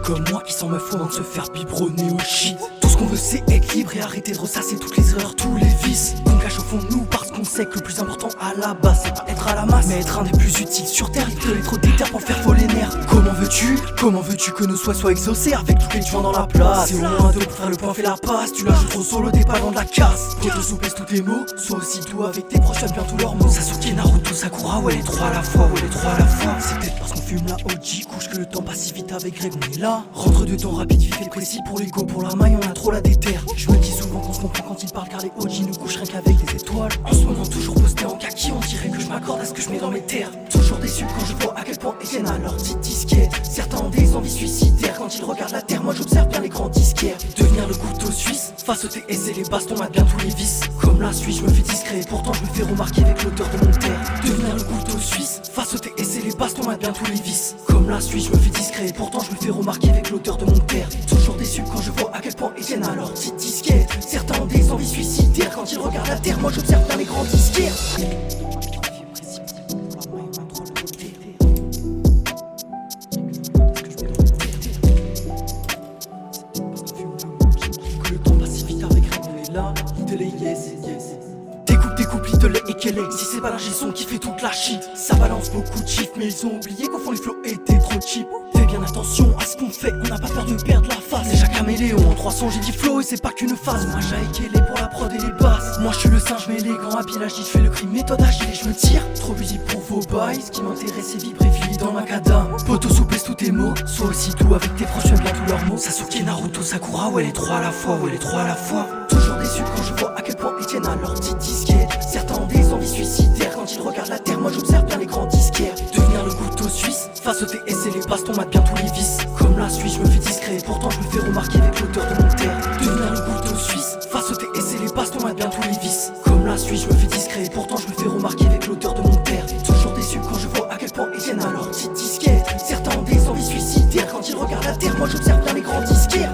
comme moi qui s'en me font avant de se faire biberonner au shit. Tout ce qu'on veut c'est être libre et arrêter de ressasser toutes les erreurs, tous les vices qu'on cache au fond de nous, parce qu'on sait que le plus important à la base c'est pas être à la masse, mais être un des plus utiles sur terre. Il te est trop déter pour faire voler les nerfs. Comment veux-tu que nos souhaits soient exaucés avec tous les tuants dans la place? C'est au moins deux pour faire le point, fais la passe. Tu la joues trop solo, t'es pas dans de la casse. Pour te souplesse tous tes mots, sois aussi doux avec tes proches, bien tous leurs mots. Sasuke, Naruto, Sakura, ouais les trois à la fois, ouais les trois à la fois. C'est peut-être parce qu'on fume la OG couche que le temps passe si vite avec Greg, on est là. Rentre de temps rapide, vif et précis pour l'ego, pour la maille, on a trop la déterre. Je me dis souvent qu'on se comprend quand il parle car les OG ne couchent rien qu'avec des étoiles. En ce moment toujours posté en kaki, on dirait que je m'accorde à ce que je mets dans mes terres. Toujours déçu quand je vois à quel point Etienne a leur petite disquette. Certains ont des envies suicidaires quand ils regardent la terre, moi j'observe bien les grands disquaires. Devenir le couteau suisse, face au TS et les bastons m'a bien tous les vices. Comme la Suisse, je me fais discret, pourtant je me fais remarquer avec l'auteur de mon terre. Devenir le couteau suisse, face au TS et les bastons m'a bien tous les vices. Comme la Suisse, je me fais discret, pourtant je me fais remarquer avec l'auteur de mon terre. Toujours déçu quand je vois à quel point Etienne a leur petite disquette. Certains ont des envies suicidaires quand ils regardent la terre, moi j'observe bien les grands disquaires. Découpe, il te l'est et qu'elle est. Si c'est pas l'ingé son qui fait toute la shit, ça balance beaucoup de chiffres, mais ils ont oublié qu'au fond les flows étaient trop cheap. Fais bien attention à ce qu'on fait, on n'a pas peur de perdre la face. Déjà caméléon, en 300 j'ai dit flow et c'est pas qu'une phase. Moi j'ai les pour la prod et les basses. Moi je suis le singe mais les grands habiles, je fais le crime, méthode agile et je me tire. Trop busy pour vos bails, ce qui m'intéresse c'est vibrer vite dans ma macadam. Poto souplesse tous tes mots, sois aussi doux avec tes proches, bien tous leurs mots. Sasuke, Naruto, Sakura, ouais les trois à la fois, ouais les trois à la fois. Toujours déçu quand je vois à quel point Etienne a leur petite disquette. Certains ont des envies suicidaires quand ils regardent la terre, moi j'observe bien les grands disquaires. Devenir le couteau suisse, face au TS et les bastons m'a bien tous les vices. Comme la Suisse, je me fais discret, pourtant je me fais remarquer avec l'auteur de mon terre. Devenir le couteau suisse, face au TS et les bastons m'a bien tous les vices. Comme la Suisse, je me fais discret, pourtant je me fais remarquer avec l'auteur de mon terre. Toujours déçu quand je vois à quel point Etienne a leur petite disquette. Certains ont des envies suicidaires quand ils regardent la terre, moi j'observe bien les grands disquaires.